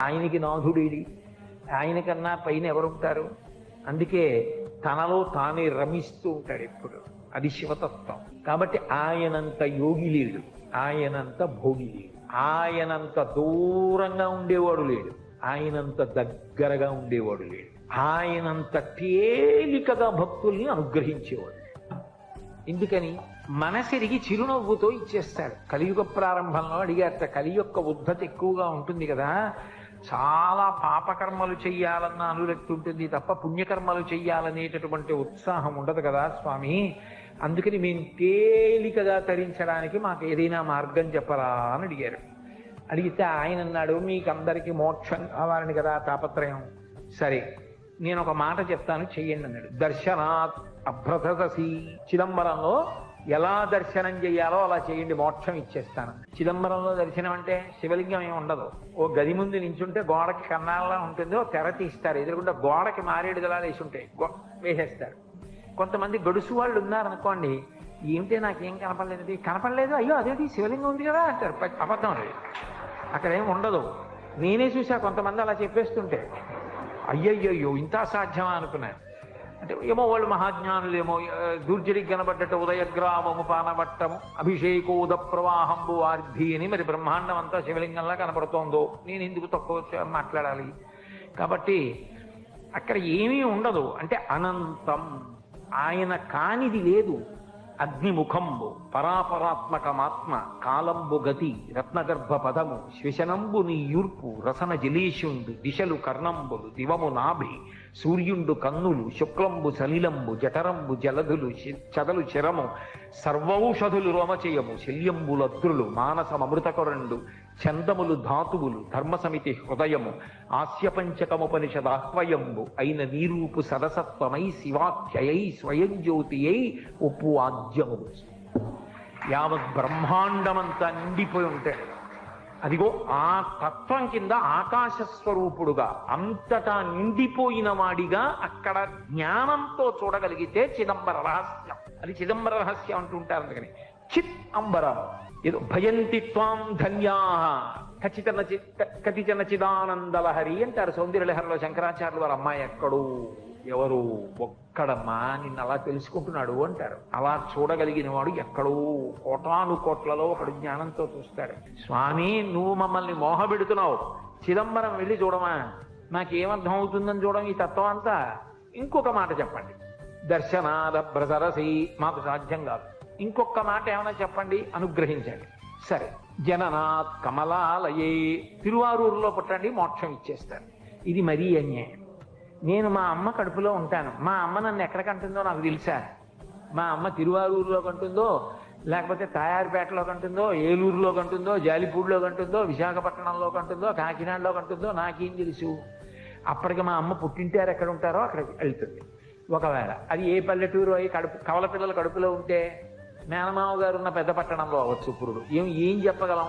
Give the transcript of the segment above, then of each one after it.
ఆయనకి నాథుడేడి? ఆయన కన్నా పైన ఎవరుంటారు? అందుకే తనలో తానే రమిస్తూ ఉంటాడు ఎప్పుడు. అది శివతత్వం. కాబట్టి ఆయనంత యోగి లేడు, ఆయనంత భోగి లేడు, ఆయనంత దూరంగా ఉండేవాడు లేడు, ఆయనంత దగ్గరగా ఉండేవాడు లేడు, ఆయనంత తేలికగా భక్తుల్ని అనుగ్రహించేవాడు. ఎందుకని? మనసిరిగి చిరునవ్వుతో ఇచ్చేస్తాడు. కలియుగ ప్రారంభంలో అడిగారట, కలి యొక్క ఉద్ధతి ఎక్కువగా ఉంటుంది కదా, చాలా పాపకర్మలు చెయ్యాలన్న అనురక్తి ఉంటుంది తప్ప పుణ్యకర్మలు చెయ్యాలనేటటువంటి ఉత్సాహం ఉండదు కదా స్వామి, అందుకని మేము తేలికగా తరించడానికి మాకు ఏదైనా మార్గం చెప్పరా అని అడిగారు. అడిగితే ఆయన అన్నాడు, మీకందరికీ మోక్షం కావాలని కదా తాపత్రయం, సరే నేను ఒక మాట చెప్తాను చెయ్యండి అన్నాడు. దర్శనాత్ అభ్రతసి, చిదంబరంలో ఎలా దర్శనం చేయాలో అలా చేయండి, మోక్షం ఇచ్చేస్తాను. చిదంబరంలో దర్శనం అంటే శివలింగం ఏమి ఉండదు. ఓ గది ముందు నించుంటే గోడకి కన్నాళ్ళ ఉంటుంది, ఓ తెర తీస్తారు, ఎదురుకుండా గోడకి మారేడు దళాలు వేసి ఉంటాయి, వేసేస్తారు. కొంతమంది గడుసు వాళ్ళు ఉన్నారనుకోండి, ఏమిటే నాకేం కనపడలేదు, కనపడలేదు, అయ్యో అదేంటి శివలింగం ఉంది కదా అంటారు. అబద్ధం అది, అక్కడ ఏమి ఉండదు. నేనే చూసా కొంతమంది అలా చెప్పేస్తుంటే, అయ్యయ్యో ఇంత సాధ్యమా అనుకున్నాను. అంటే ఏమో వాళ్ళు మహాజ్ఞానులేమో, దూర్జడికి కనబడ్డట్టు ఉదయగ్రామము పానవట్టము అభిషేకోద ప్రవాహంబు ఆర్ధి అని మరి బ్రహ్మాండం అంతా శివలింగంలా కనపడుతోందో, నేను ఎందుకు తక్కువ మాట్లాడాలి? కాబట్టి అక్కడ ఏమీ ఉండదు. అంటే అనంతం, ఆయన కానిది లేదు. అగ్నిముఖంబు పరాపరాత్మకమాత్మ కాలంబు గతి రత్నగర్భ పదము శ్వశనంబు నీ యూర్పు రసన జలేషుండు దిశలు కర్ణంబులు దివము నాభి సూర్యుండు కన్నులు శుక్లంబు సలిలంబు జఠరంబు జలధులు చదలు చిరము సర్వౌషధులు రోమచయము శల్యంబులద్రులు మానసమృతకొరండు చందములు ధాతువులు ధర్మసమితి హృదయము ఆస్యపంచకముపనిషదాహ్వయంబు అయిన నీరూపు సదసత్వమై శివాఖ్యయై స్వయం జ్యోతియై ఉప్పు ఆద్యము. యావత్ బ్రహ్మాండమంతా నిండిపోయి ఉంటాడు. అదిగో ఆ తత్వం కింద ఆకాశస్వరూపుడుగా అంతటా నిండిపోయిన వాడిగా అక్కడ జ్ఞానంతో చూడగలిగితే చిదంబర రహస్యం. అది చిదంబర రహస్యం అంటుంటారు. అందుకని చిత్ అంబరం ఏదో భయంతి త్వాం ధన్యా కతిచన చిదానందలహరి అంటారు సౌందర్యలహరిలో శంకరాచార్యులు వారి అమ్మాయి ఎక్కడు ఎవరు ఒక్కడమ్మా నిన్ను అలా తెలుసుకుంటున్నాడు అంటారు. అలా చూడగలిగిన వాడు ఎక్కడో కోటాను కోట్లలో ఒకడు జ్ఞానంతో చూస్తాడు. స్వామి నువ్వు మమ్మల్ని మోహబెడుతున్నావు, చిదంబరం వెళ్ళి చూడమా, నాకేమర్థం అవుతుందని చూడడం ఈ తత్వం అంతా. ఇంకొక మాట చెప్పండి, దర్శనాద బ్రసరసి, మాకు సాధ్యం కాదు, ఇంకొక మాట ఏమైనా చెప్పండి, అనుగ్రహించండి. సరే, జననాత్ కమలాలయే, తిరువారూరులో పుట్టండి, మోక్షం ఇచ్చేస్తారు. ఇది మరీ అన్యాయం. నేను మా అమ్మ కడుపులో ఉంటాను, మా అమ్మ నన్ను ఎక్కడ కంటుందో నాకు తెలుసా? మా అమ్మ తిరువారూరులో కంటుందో, లేకపోతే తాయారుపేటలో కంటుందో, ఏలూరులో కంటుందో, జాలిపూడిలో కంటుందో, విశాఖపట్నంలో కంటుందో, కాకినాడలో కంటుందో నాకేం తెలుసు? అప్పటికి మా అమ్మ పుట్టింటారు ఎక్కడ ఉంటారో అక్కడికి వెళ్తుంది. ఒకవేళ అది ఏ పల్లెటూరు అయి కవల పిల్లల కడుపులో ఉంటే మేనమావ గారు ఉన్న పెద్ద పట్టణంలో అవ్వచ్చు పురుడు. ఏం చెప్పగలం?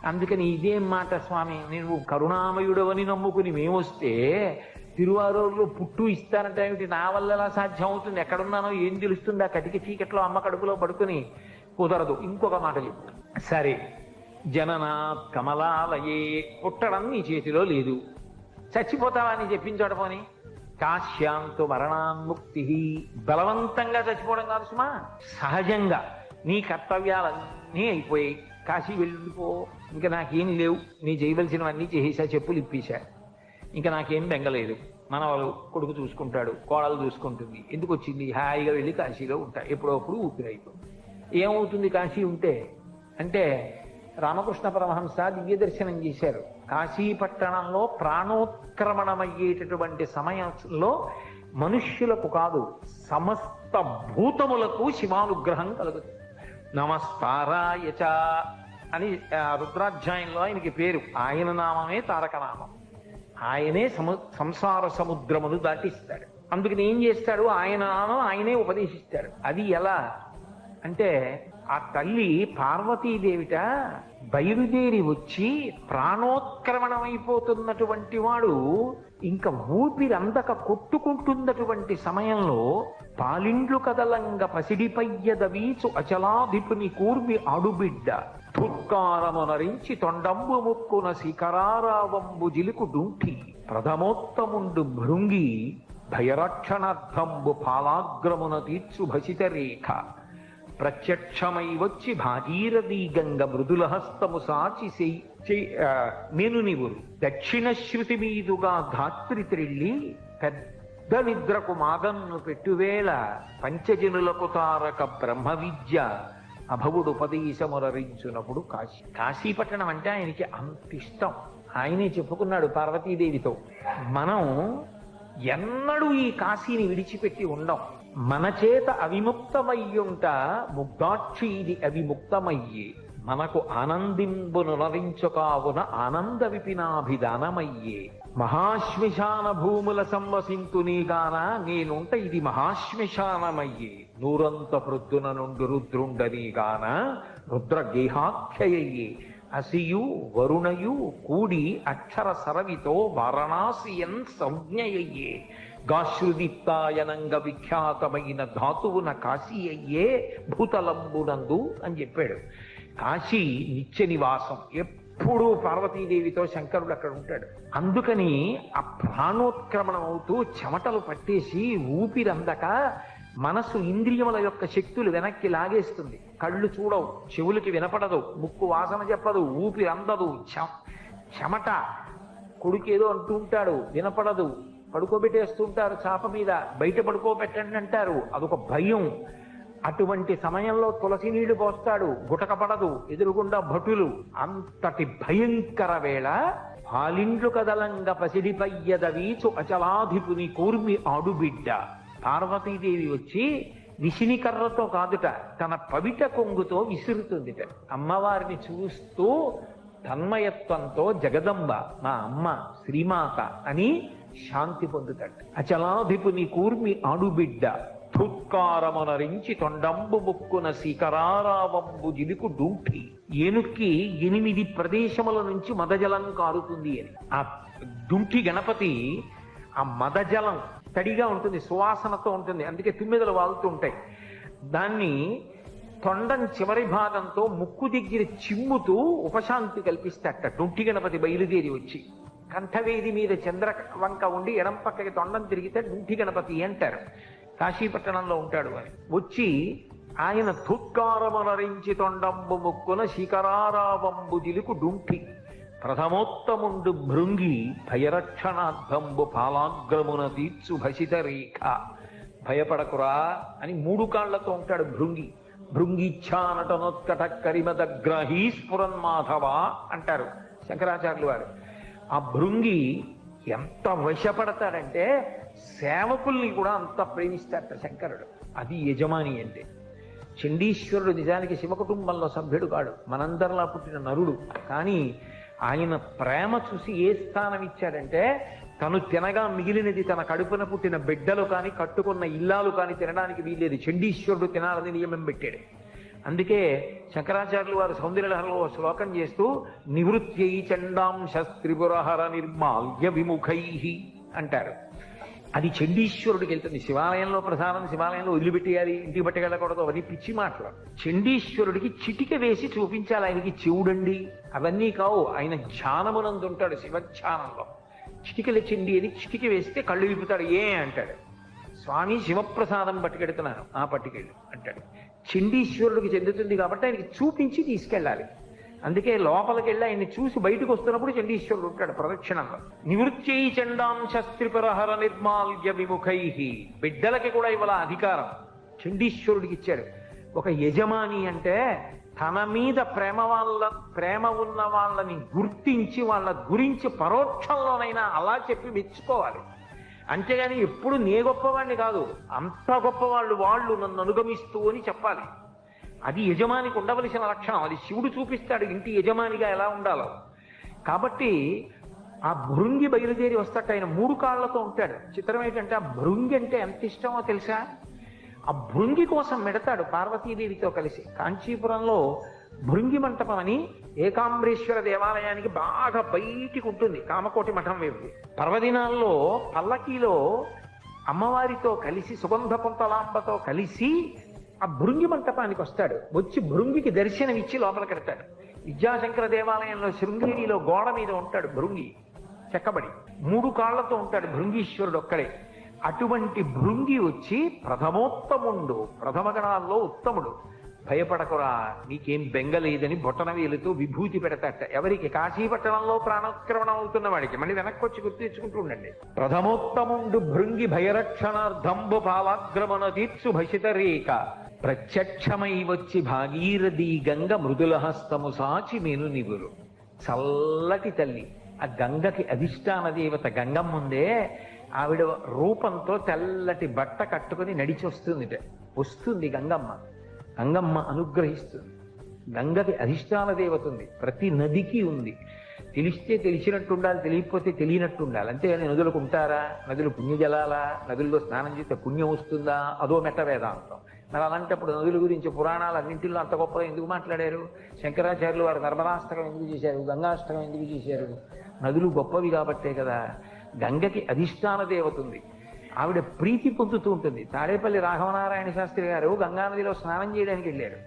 అందుకని ఇదేం మాట స్వామి, నేను కరుణామయుడు అని నమ్ముకుని మేమొస్తే తిరువారూరులో పుట్టు ఇస్తానంటే ఏమిటి? నా వల్ల ఎలా సాధ్యం అవుతుంది? ఎక్కడున్నానో ఏం తెలుస్తుంది? ఆ కటిక చీకట్లో అమ్మ కడుపులో పడుకుని కుదరదు. ఇంకొక మాట చెప్పు. సరే, జననాత్ కమలాలయే, పుట్టడం నీ చేతిలో లేదు, చచ్చిపోతావా అని చెప్పించోట పోని. కాశ్యాంతు మరణాన్ముక్తి, బలవంతంగా చచ్చిపోవడం కాదు సుమా, సహజంగా నీ కర్తవ్యాలన్నీ అయిపోయాయి, కాశీ వెళ్ళిపో, ఇంకా నాకేం లేవు, నీ చేయవలసినవన్నీ చేసేసా, చెప్పులు ఇప్పేశా, ఇంకా నాకేం బెంగలేదు, మనవాళ్ళు కొడుకు చూసుకుంటాడు, కోడలు చూసుకుంటుంది, ఎందుకు వచ్చింది, హాయిగా వెళ్ళి కాశీలో ఉంటా, ఎప్పుడప్పుడు ఊపిరైపోతుంది. ఏమవుతుంది కాశీ ఉంటే అంటే, రామకృష్ణ పరమహంస దివ్య దర్శనం చేశారు. కాశీ పట్టణంలో ప్రాణోత్క్రమణమయ్యేటటువంటి సమయంలో మనుష్యులకు కాదు సమస్త భూతములకు శివానుగ్రహం కలుగుతుంది. నమస్కారాయచ అని రుద్రాధ్యాయంలో ఆయనకి పేరు. ఆయన నామమే తారక నామం. ఆయనే సంసార సముద్రమును దాటిస్తాడు. అందుకని ఏం చేస్తాడు? ఆయన నామం ఆయనే ఉపదేశిస్తాడు. అది ఎలా అంటే, ఆ తల్లి పార్వతీదేవిట బయలుదేరి వచ్చి ప్రాణోత్క్రమణమైపోతున్నటువంటి వాడు ఇంకా ఊపిరందక కొట్టుకుంటున్నటువంటి సమయంలో పాలిండ్లు కదలంగ పసిడిపయ్యద వీచు అచలాధిపుని కూర్మి ఆడుబిడ్డ ధుత్కారమునరించి తొండంబు ముక్కున శిఖరారావంబు జిలుకు డుంఠి ప్రథమోత్తముండు భృంగి భయరక్షణార్థంబు పాలాగ్రమున తీర్చు భసిత రేఖ ప్రత్యక్షమై వచ్చి భాగీరథీ గంగ మృదుల హస్తము సాచి మేనునివురు దక్షిణ శృతి మీదుగా ధాత్రి త్రిల్లి పెద్ద నిద్రకు మాగన్ను పెట్టువేళ పంచజనులకు తారక బ్రహ్మ విద్య అభవుడు ఉపదేశమునరించునప్పుడు కాశీపట్టణం అంటే ఆయనకి అంత ఇష్టం. ఆయనే చెప్పుకున్నాడు పార్వతీదేవితో, మనం ఎన్నడూ ఈ కాశీని విడిచిపెట్టి ఉండం. మన చేత అవిముక్తమయ్యుంట ముగ్ధాక్షి ఇది అవిముక్తమయ్యే మనకు ఆనందింబునునరించుకావున ఆనంద విపినాభిధానమయ్యే మహాశ్మశాన భూముల సంవసింతునీగాన నేనుంట ఇది మహాశ్మశానమయ్యే నూరంత ప్రొద్దున నుండి రుద్రుండనీగాన రుద్రగేహాఖ్యయ్యే అసియు వరుణయు కూడి అక్షర సరవితో వారణాసియన్ సంజ్ఞయయ్యే గాశ్రుదీప్తాయనంగ విఖ్యాతమైన ధాతువున కాశీ అయ్యే భూతలంబునందు అని చెప్పాడు. కాశీ నిత్య నివాసం, ఎప్పుడూ పార్వతీదేవితో శంకరుడు అక్కడ ఉంటాడు. అందుకని ఆ ప్రాణోత్క్రమణం అవుతూ చెమటలు పట్టేసి ఊపిరందక మనసు ఇంద్రియముల యొక్క శక్తులు వెనక్కి లాగేస్తుంది. కళ్ళు చూడవు, చెవులకి వినపడదు, ముక్కు వాసన చెప్పదు, ఊపిరి అందదు, చెమట. కొడుకేదో అంటూ ఉంటాడు, వినపడదు, పడుకోబెట్టేస్తుంటారు చాప మీద, బయట పడుకోబెట్టండి అంటారు, అదొక భయం. అటువంటి సమయంలో తులసి నీళ్లు పోస్తాడు, గుటకపడదు, ఎదురుగుండా భటులు. అంతటి భయంకర వేళ పాలిండ్లు కదలంగ పసిడిపయ్యదవీచు అచలాధిపుని కూర్మి ఆడుబిడ్డ పార్వతీదేవి వచ్చి విసిని కర్రతో కాదుట, తన పవిట కొంగుతో విసురుతుందిట. అమ్మవారిని చూస్తూ తన్మయత్వంతో జగదంబ మా అమ్మ శ్రీమాత అని శాంతి పొందుతాడు. అచలాధిపుని కూర్మి ఆడుబిడ్డ ధుత్కారమునరించి తొండంబు ముక్కున శిఖరారావంబు జిలుకు డుంఠి ఏనుక్కి 8 ప్రదేశముల నుంచి మదజలం కారుతుంది అని. ఆ డుంఠి గణపతి ఆ మదజలం తడిగా ఉంటుంది, సువాసనతో ఉంటుంది, అందుకే తుమ్మెదలు వాలుతూ ఉంటాయి. దాన్ని తొండం చివరి భాగంతో ముక్కు దగ్గర చిమ్ముతూ ఉపశాంతి కల్పిస్తాట. డుంఠి గణపతి బయలుదేరి వచ్చి కంఠవేది మీద చంద్రవంక ఉండి ఎడం పక్కకి తొండం తిరిగితే డుంఠి గణపతి అంటారు. కాశీపట్టణంలో ఉంటాడు అని వచ్చి ఆయన ధుత్కారమునరించి తొండంబు ముక్కున శిఖరారావంబు జిలుకు డుంఠి ప్రథమోత్తముండు భృంగి భయరక్షణార్థంబు పాలాగ్రమున తీర్చు భసిత రేఖ. భయపడకురా అని 3 కాళ్లతో ఉంటాడు భృంగి. భృంగిచ్ఛానటనోత్కట కరిమదగ్రాహీ స్ఫురన్మాధవ అంటారు శంకరాచార్యులు వారు. ఆ భృంగి ఎంత వశపడతాడంటే సేవకుల్ని కూడా అంత ప్రేమిస్తాడట శంకరుడు. అది యజమాని అంటే. చండీశ్వరుడు నిజానికి శివకుటుంబంలో సభ్యుడు కాడు, మనందరిలా పుట్టిన నరుడు. కానీ ఆయన ప్రేమ చూసి ఏ స్థానం ఇచ్చాడంటే తను తినగా మిగిలినది తన కడుపున పుట్టిన బిడ్డలు కానీ కట్టుకున్న ఇల్లాలు కానీ తినడానికి వీల్లేదు. చండీశ్వరుడు తినాలని నియమం పెట్టాడు. అందుకే శంకరాచార్యులు వారు సౌందర్యలహరిలో శ్లోకం చేస్తూ నివృత్యై చండాంశ త్రిపురహర నిర్మాల్య విముఖై అంటారు. అది చండీశ్వరుడికి వెళ్తుంది. శివాలయంలో ప్రసాదం శివాలయంలో వదిలిపెట్టేయాలి, ఇంటికి పట్టుకెళ్ళకూడదు, అవన్నీ పిచ్చి మాటలు. చండీశ్వరుడికి చిటిక వేసి చూపించాలి ఆయనకి చెవుడండి అవన్నీ కావు. ఆయన ధ్యానమునందు ఉంటాడు, శివధ్యానంలో. చిటికల చెండి అని చిటిక వేస్తే కళ్ళు విప్పుతాడు. అంటాడు, స్వామి శివప్రసాదం పట్టుకెడుతున్నాను, పట్టుకెళ్ళు అంటాడు. చండీశ్వరుడికి చెందుతుంది కాబట్టి ఆయనకి చూపించి తీసుకెళ్ళాలి. అందుకే లోపలికి వెళ్ళి ఆయన్ని చూసి బయటకు వస్తున్నప్పుడు చండీశ్వరుడు ఉంటాడు ప్రదక్షిణంలో. నివృత్యై చండాంశస్త్రిపురహర నిర్మాల్య విముఖై. బిడ్డలకి కూడా ఇవాళ అధికారం చండీశ్వరుడికి ఇచ్చాడు. ఒక యజమాని అంటే తన మీద ప్రేమ ఉన్న వాళ్ళని గుర్తించి వాళ్ళ గురించి పరోక్షంలోనైనా అలా చెప్పి మెచ్చుకోవాలి. అంతేగాని ఎప్పుడు నే గొప్పవాడిని కాదు, అంత గొప్పవాళ్ళు వాళ్ళు నన్ను అనుగమిస్తూ అని చెప్పాలి. అది యజమానికి ఉండవలసిన లక్షణం. అది శివుడు చూపిస్తాడు ఇంటి యజమానిగా ఎలా ఉండాలో. కాబట్టి ఆ భృంగి బయలుదేరి వస్తాట. ఆయన 3 కాళ్లతో ఉంటాడు. చిత్రం ఏంటంటే ఆ భృంగి అంటే ఎంత ఇష్టమో తెలుసా? ఆ భృంగి కోసం మెడతాడు పార్వతీదేవితో కలిసి. కాంచీపురంలో భృంగి మంటపం అని ఏకాంబరేశ్వర దేవాలయానికి బాగా బయటికి ఉంటుంది, కామకోటి మఠం వైపు. పర్వదినాల్లో పల్లకీలో అమ్మవారితో కలిసి సుగంధ కుంతలాంబతో కలిసి ఆ భృంగి మంటపానికి వస్తాడు. వచ్చి భృంగికి దర్శనం ఇచ్చి లోపలికి వెడతాడు. విద్యాశంకర దేవాలయంలో శృంగేరిలో గోడ మీద ఉంటాడు భృంగి, చెక్కబడి 3 కాళ్లతో ఉంటాడు భృంగీశ్వరుడు ఒక్కడే. అటువంటి భృంగి వచ్చి ప్రథమోత్తముండు, ప్రథమ గణాల్లో ఉత్తముడు, భయపడకురా నీకేం బెంగలేదని బొట్టనవేలుతో విభూతి పెడతాట. ఎవరికి? కాశీపట్టణంలో ప్రాణోత్క్రమణ అవుతున్న వాడికి. మళ్ళీ వెనక్కి వచ్చి గుర్తు తెచ్చుకుంటూ ఉండండి. ప్రథమోత్తముండు భృంగి భయరక్షణార్థంబు పాలాగ్రమణ తీర్చు భసిత రేఖ ప్రత్యక్షమై వచ్చి భాగీరథి గంగ మృదుల హస్తము సాచి మేను నివురు. చల్లటి తల్లి, ఆ గంగకి అధిష్టాన దేవత గంగమ్మ ఉందే, ఆవిడ రూపంతో తెల్లటి బట్ట కట్టుకుని నడిచి వస్తుంది గంగమ్మ. గంగమ్మ అనుగ్రహిస్తుంది. గంగకి అధిష్టాన దేవత ఉంది, ప్రతి నదికి ఉంది. తెలిస్తే తెలిసినట్టు ఉండాలి, తెలియకపోతే తెలియనట్టు ఉండాలి. అంతేగాని నదులకు ఉంటారా? నదులు పుణ్యజలాలా? నదుల్లో స్నానం చేస్తే పుణ్యం వస్తుందా? అదో మెట్ట వేదాంతం. మరి అలాంటప్పుడు నదుల గురించి పురాణాలు అన్నింటిలో అంత గొప్పగా ఎందుకు మాట్లాడారు? శంకరాచార్యులు వారు నర్మదాష్టకం ఎందుకు చేశారు? గంగాష్టకం ఎందుకు చేశారు? నదులు గొప్పవి కాబట్టే కదా. గంగకి అధిష్టాన దేవత ఉంది, ఆవిడ ప్రీతి పొందుతూ ఉంటుంది. తాడేపల్లి రాఘవనారాయణ శాస్త్రి గారు గంగానదిలో స్నానం చేయడానికి వెళ్ళారు.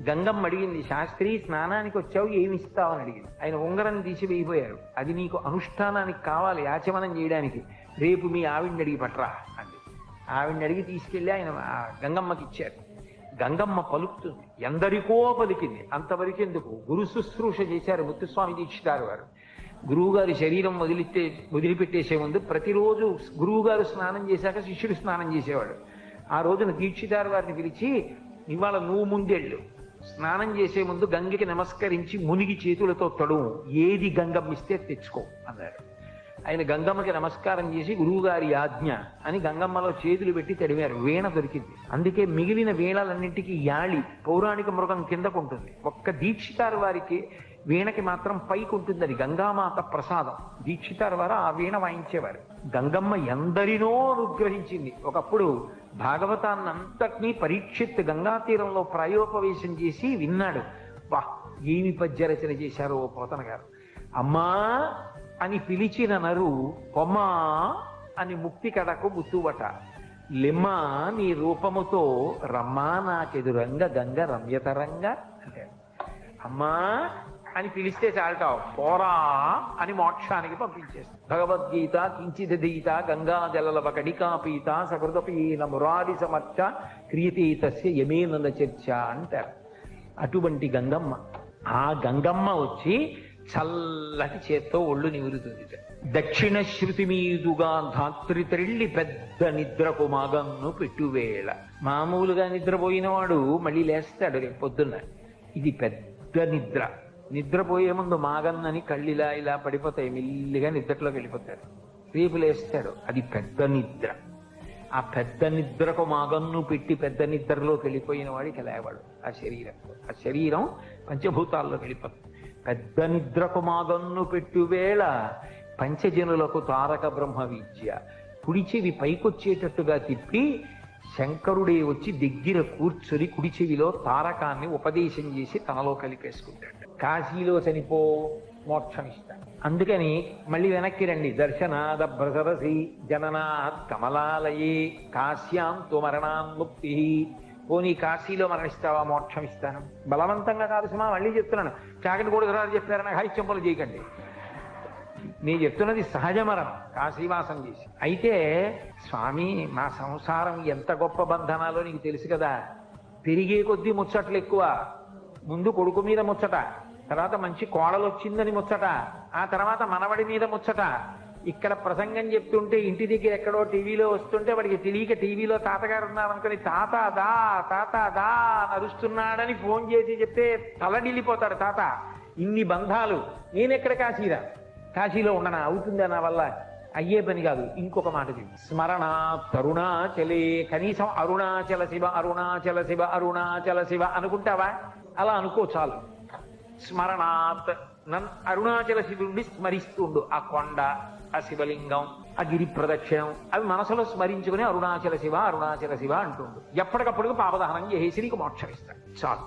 గంగమ్మ అడిగింది, శాస్త్రి స్నానానికి వచ్చావు, ఏమి ఇస్తావని అడిగింది. ఆయన ఉంగరం తీసి వేయిపోయారు. అది నీకు అనుష్ఠానానికి కావాలి, ఆచమనం చేయడానికి, రేపు మీ ఆవిడ్ని అడిగి పట్రా అంది. ఆవిడ్ని అడిగి తీసుకెళ్ళి ఆయన గంగమ్మకి ఇచ్చారు. గంగమ్మ పలుకుతుంది, ఎందరికో పలికింది. అంతవరకు ఎందుకు? గురు శుశ్రూష చేశారు ముత్తుస్వామి దీక్షితారు వారు. గురువుగారి శరీరం వదిలిపెట్టేసే ముందు ప్రతిరోజు గురువుగారు స్నానం చేశాక శిష్యుడు స్నానం చేసేవాడు. ఆ రోజున దీక్షితారు వారిని పిలిచి, ఇవాళ నువ్వు ముందెళ్ళు, స్నానం చేసే ముందు గంగకి నమస్కరించి మునిగి చేతులతో తడువు, ఏది గంగమ్మిస్తే తెచ్చుకో అన్నారు. ఆయన గంగమ్మకి నమస్కారం చేసి గురువుగారి ఆజ్ఞ అని గంగమ్మలో చేతులు పెట్టి తడివారు. వీణ దొరికింది. అందుకే మిగిలిన వీణలన్నింటికి యాళి, పౌరాణిక మృగం కిందకు ఉంటుంది. ఒక్క దీక్షితారు వారికి వీణకి మాత్రం పైకి ఉంటుంది. అది గంగామాత ప్రసాదం. దీక్షితారు వారు ఆ వీణ వాయించేవారు. గంగమ్మ ఎందరినో అనుగ్రహించింది. ఒకప్పుడు భాగవతాన్నంతటినీ పరీక్షిత్ గంగా తీరంలో ప్రాయోపవేశం చేసి విన్నాడు. వా, ఏమి పద్యరచన చేశారో పోతన గారు. అమ్మా అని పిలిచిన నరు పొమ్మా అని ముక్తి కడకు ముత్తువట, లిమ్మా నీ రూపముతో రమ్మా నాకెదురంగ గంగ రమ్యతరంగా అంటే, అమ్మా అని పిలిస్తే చాలటావు, పోరా అని మోక్షానికి పంపించేస్తాం. భగవద్గీత కించిదీత గంగా జలలవ కడికాపీత సకృతపీన మురారి సమర్థ క్రియతే తస్య యమేనన చర్చ అంటారు. అటువంటి గంగమ్మ, ఆ గంగమ్మ వచ్చి చల్లటి చేత్తో ఒళ్ళు నివురుతుంది. దక్షిణ శృతి మీదుగా ధాత్రి త్రెళ్ళి పెద్ద నిద్రకు మాగన్ను పెట్టువేళ. మామూలుగా నిద్రపోయిన వాడు మళ్ళీ లేస్తాడు రేపు పొద్దున్న. ఇది పెద్ద నిద్ర. నిద్రపోయే ముందు మాగన్నని కళ్ళిలా ఇలా పడిపోతాయి, మెల్లిగా నిద్రలోకి వెళ్ళిపోతాడు. రేపు లేస్తాడు. అది పెద్ద నిద్ర. ఆ పెద్ద నిద్రకు మాగన్ను పెట్టి పెద్ద నిద్రలోకి వెళ్ళిపోయిన వాడికి లేవాడు. ఆ శరీరం పంచభూతాల్లోకి వెళ్ళిపోతుంది. పెద్ద నిద్రకు మాగన్ను పెట్టు వేళ పంచజనులకు తారక బ్రహ్మ విద్య. కుడి చెవి పైకొచ్చేటట్టుగా తిప్పి శంకరుడే వచ్చి దగ్గర కూర్చొని కుడి చెవిలో తారకాన్ని ఉపదేశం చేసి తనలో కలిపేసుకుంటాడు. కాశీలో చనిపో, మోక్షం ఇస్తాడు. అందుకని మళ్ళీ వెనక్కి రండి. దర్శనాద భ్రసరసి జననాత్ కమలాలయే కాశ్యాం తో మరణాన్ముక్తి. పోనీ కాశీలో మరణిస్తావా, మోక్షం ఇస్తాను. బలవంతంగా కాదు సుమా, మళ్ళీ చెప్తున్నాను. చాకటి కొడుకురాలు చెప్పారని హైచెంపలు చేయకండి. నేను చెప్తున్నది సహజ మరణం, కాశీవాసం చేసి. అయితే స్వామి, మా సంసారం ఎంత గొప్ప బంధనాలో నీకు తెలుసు కదా. పెరిగే కొద్దీ ముచ్చట్లు ఎక్కువ. ముందు కొడుకు మీద ముచ్చట, తర్వాత మంచి కోడలు వచ్చిందని ముచ్చట, ఆ తర్వాత మనవడి మీద ముచ్చట. ఇక్కడ ప్రసంగం చెప్తుంటే ఇంటి దగ్గర ఎక్కడో టీవీలో వస్తుంటే వాడికి తెలియక టీవీలో తాతగారు ఉన్నారనుకుని తాత దా నరుస్తున్నాడని ఫోన్ చేసి చెప్తే తలడిల్లిపోతాడు తాత. ఇన్ని బంధాలు. నేనెక్కడ కాశీరా, కాశీలో ఉండనా? అవుతుందా నా వల్ల? అయ్యే పని కాదు. ఇంకొక మాట చెప్పి, స్మరణ తరుణాచలే, కనీసం అరుణాచల శివ అరుణాచల శివ అరుణాచల శివ అనుకుంటావా? అలా అనుకో చాలు. స్మరణాత్, నన్ను అరుణాచల శివుడిని స్మరిస్తుండు. ఆ కొండ, ఆ శివలింగం, ఆ గిరి ప్రదక్షిణం అవి మనసులో స్మరించుకుని అరుణాచల శివ అరుణాచల శివ అంటుండు. ఎప్పటికప్పుడు పాపదహనం చేసి నీకు మోక్షం ఇస్తాడు. చాలు.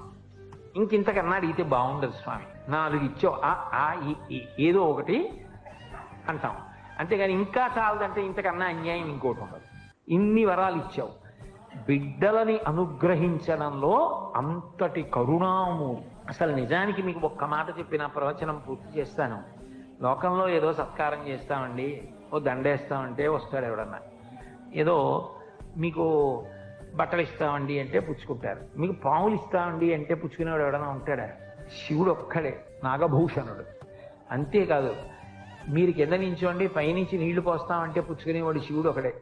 ఇంకింతకన్నా అడిగితే బాగుండదు స్వామి. 4 ఇచ్చావు, ఏదో ఒకటి అంటాం. అంతేగాని ఇంకా చాలదంటే ఇంతకన్నా అన్యాయం ఇంకోటి ఉండదు. ఇన్ని వరాలు ఇచ్చావు. బిడ్డలని అనుగ్రహించడంలో అంతటి కరుణామూర్తి అసలు నిజానికి మీకు ఒక్క మాట చెప్పిన ప్రవచనం పూర్తి చేస్తాను. లోకంలో ఏదో సత్కారం చేస్తామండి, ఓ దండేస్తామంటే వస్తాడు ఎవడన్నా, ఏదో మీకు బట్టలు ఇస్తామండి అంటే పుచ్చుకుంటారు, మీకు పాములు ఇస్తామండి అంటే పుచ్చుకునేవాడు ఎవడన్నా ఉంటాడా? శివుడు ఒక్కడే నాగభూషణుడు. అంతేకాదు, మీరు కింద నించోండి పైనుంచి నీళ్లు పోస్తామంటే పుచ్చుకునేవాడు శివుడు ఒకడే.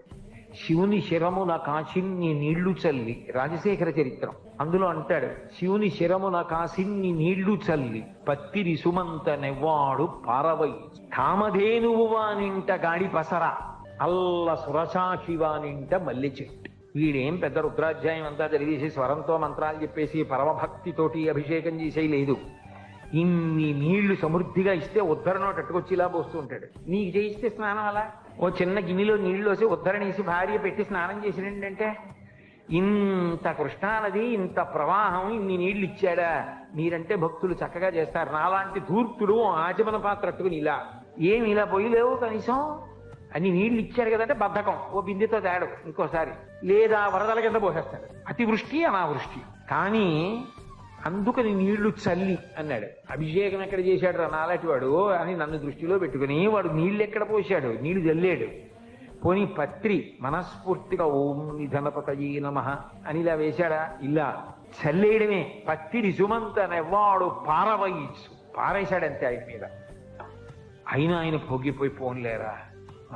శివుని శిరమున కాసిన్ని నీళ్లు చల్లి, రాజశేఖర చరిత్రం అందులో అంటాడు, శివుని శిరమున కాసిన్ని నీళ్లు చల్లి పత్తిరి సుమంత నెవ్వాడు పారవై, కామధేనువు వానింట గాడి పసర, అల్ల సురసాక్షి వానింట మల్లె చెట్టు. వీడేం పెద్ద రుద్రాధ్యాయం అంతా చదివేసి స్వరంతో మంత్రాలు చెప్పేసి పరమభక్తితోటి అభిషేకం చేసేది లేదు. ఇన్ని నీళ్లు సమృద్ధిగా ఇస్తే ఉద్ధరణ కట్టుకొచ్చి ఇలా పోస్తూ ఉంటాడు. నీకు చేయిస్తే స్నానం అలా ఓ చిన్న గిన్నెలో నీళ్లు వేసి ఉద్ధరణేసి భార్య పెట్టి స్నానం చేసినంటే, ఇంత కృష్ణానది ఇంత ప్రవాహం ఇన్ని నీళ్లు ఇచ్చాడా? మీరంటే భక్తులు చక్కగా చేస్తారు. నాలాంటి ధూర్తుడు ఆచమన పాత్రట్టుకుని ఏమి ఇలా పోయలేవు కనీసం అన్ని నీళ్లు ఇచ్చాడు కదంటే బద్ధకం, ఓ బిందెతో తేడు ఇంకోసారి, లేదా వరదల కింద పోసేస్తాడు. అతివృష్టి అనావృష్టి. కానీ అందుకని నీళ్లు చల్లి అన్నాడు. అభిషేకం ఎక్కడ చేశాడు రా నాలాంటి వాడు అని నన్ను దృష్టిలో పెట్టుకుని వాడు నీళ్లు ఎక్కడ పోశాడు? నీళ్లు చల్లాడు. పోనీ పత్రి మనస్ఫూర్తిగా ఓం నిధనపతయీ నమః అని ఇలా వేశాడా? ఇలా చల్లేయడమే. పత్తిడి సుమంత నెవ్వాడు పారవయిచ్చు, పారేశాడంతే ఆయన మీద. అయినా ఆయన పొగిపోయి పోన్లేరా,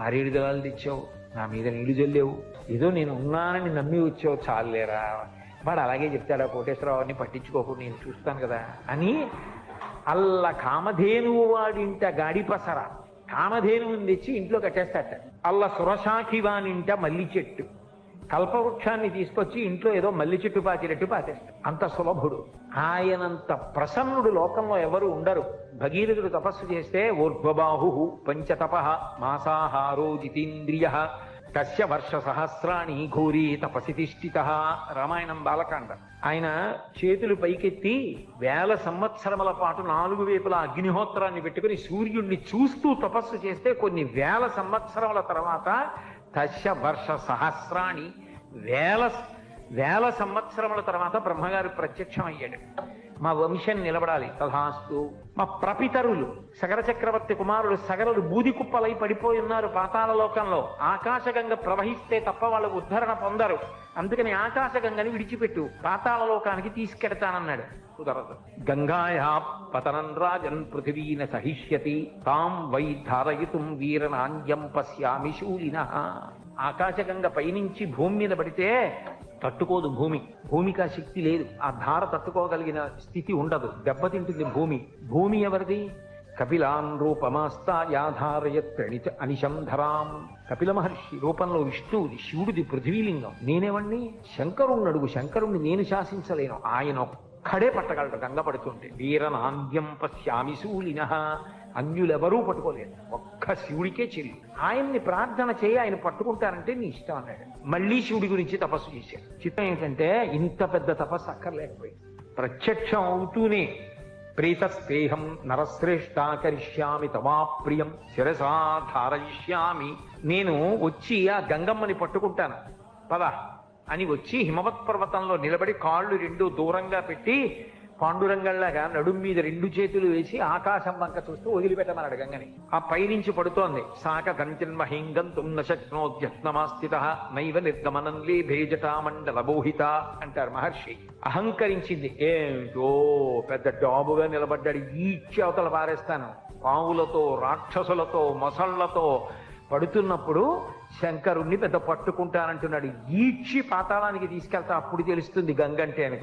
ఆరేడు దళాలు తెచ్చావు, నా మీద నీళ్లు చల్లేవు, ఏదో నేను ఉన్నానని నమ్మి వచ్చావు, చాలేరా. వాడు అలాగే చెప్తాడా కోటేశ్వరరావుని పట్టించుకోకు, నేను చూస్తాను కదా అని. అల్ల కామధేనువు వాడింట గాడిపసర, కామధేనువుని తెచ్చి ఇంట్లో కట్టేస్తాట. అల్ల సురశాఖి వానింట మల్లి చెట్టు, కల్పవృక్షాన్ని తీసుకొచ్చి ఇంట్లో ఏదో మల్లి చెట్టు పాతినట్టు పాతేస్తాడు. అంత సులభుడు. ఆయనంత ప్రసన్నుడు లోకంలో ఎవరు ఉండరు. భగీరథుడు తపస్సు చేస్తే ఊర్ధ్వబాహు పంచతప మాసాహారో జితేంద్రియ కస్య వర్ష సహస్రాణి ఘోరీ తపసి తిష్ఠిత. రామాయణం బాలకాండ. ఆయన చేతులు పైకెత్తి 1000 సంవత్సరముల పాటు 4 వైపులా అగ్నిహోత్రాన్ని పెట్టుకుని సూర్యుడిని చూస్తూ తపస్సు చేస్తే కొన్ని 1000 సంవత్సరముల తర్వాత తస్య వర్ష సహస్రాణి 1000 సంవత్సరముల తర్వాత బ్రహ్మగారు ప్రత్యక్షం అయ్యాడు. మా వంశం నిలబడాలి తథాస్తు. మా ప్రపితరులు సగర చక్రవర్తి కుమారులు సగరులు బూది కుప్పలై పడిపోయి ఉన్నారు పాతాళ లోకంలో. ఆకాశగంగ ప్రవహిస్తే తప్ప వాళ్ళు ఉద్ధరణ పొందరు, అందుకని ఆకాశగంగని విడిచిపెట్టు, పాతాళ లోకానికి తీసుకెడతానన్నాడు. కుదరదు. గంగాయా పతనం రాజన్ పృథివీన సహిష్యతి తాం వై ధారయితుం వీరనాంద్యం పశ్యామి శూలినః. ఆకాశగంగ పైనుంచి భూమి మీద పడితే తట్టుకోదు భూమి, భూమికి ఆ శక్తి లేదు, ఆ ధార తట్టుకోగలిగిన స్థితి ఉండదు, దెబ్బతింటుంది భూమి. భూమి ఎవరిది? కపిలాన్ రూపమాస్తాయాధారయత్ అనిశం ధరాం. కపిల మహర్షి రూపంలో విష్ణువుది, శివుడిది పృథ్వీలింగం. నేనేవండి? శంకరుణ్ణి అడుగు, శంకరుణ్ణి నేను శాసించలేను, ఆయన ఒక్కడే పట్టగలడు గంగ పడుతుంటే. వీరనాంద్యం పశ్యామి శూలినః. అన్యులెవరూ పట్టుకోలేరు, ఒక్క శివుడికే చెల్లి. ఆయన్ని ప్రార్థన చేయి, ఆయన పట్టుకుంటారంటే నీ ఇష్టం అన్నాడు. మళ్ళీ శివుడి గురించి తపస్సు చేశాడు. చిత్తం ఏంటంటే ఇంత పెద్ద తపస్సు అక్కర్లేకపోయింది. ప్రత్యక్షం అవుతూనే ప్రీతస్పేహం నరశ్రేష్ఠాకరిష్యామి తమా ప్రియం శిరసా ధారయిష్యామి. నేను వచ్చి ఆ గంగమ్మని పట్టుకుంటాను పద అని వచ్చి హిమవత్ పర్వతంలో నిలబడి కాళ్ళు 2 దూరంగా పెట్టి పాండురంగంలాగా నడుం మీద 2 చేతులు వేసి ఆకాశం వంక చూస్తూ వదిలిపెట్టమన్నాడు గంగని. ఆ పైనుంచి పడుతోంది. సాక కంచన్మహింగంతుం నశక్నోద్యత్నమాస్థిత నైవ నిర్గమనం లేభేజటామండల బోహిత అంటారు మహర్షి. అహంకరించింది. ఏమిటో పెద్ద డాబుగా నిలబడ్డాడు, ఈడ్చి అవతల పారేస్తాను. పావులతో రాక్షసులతో మొసళ్లతో పడుతున్నప్పుడు శంకరుణ్ణి పెద్ద పట్టుకుంటానంటున్నాడు. ఈడ్చి పాతాళానికి తీసుకెళ్తా, అప్పుడు తెలుస్తుంది గంగంటే అని.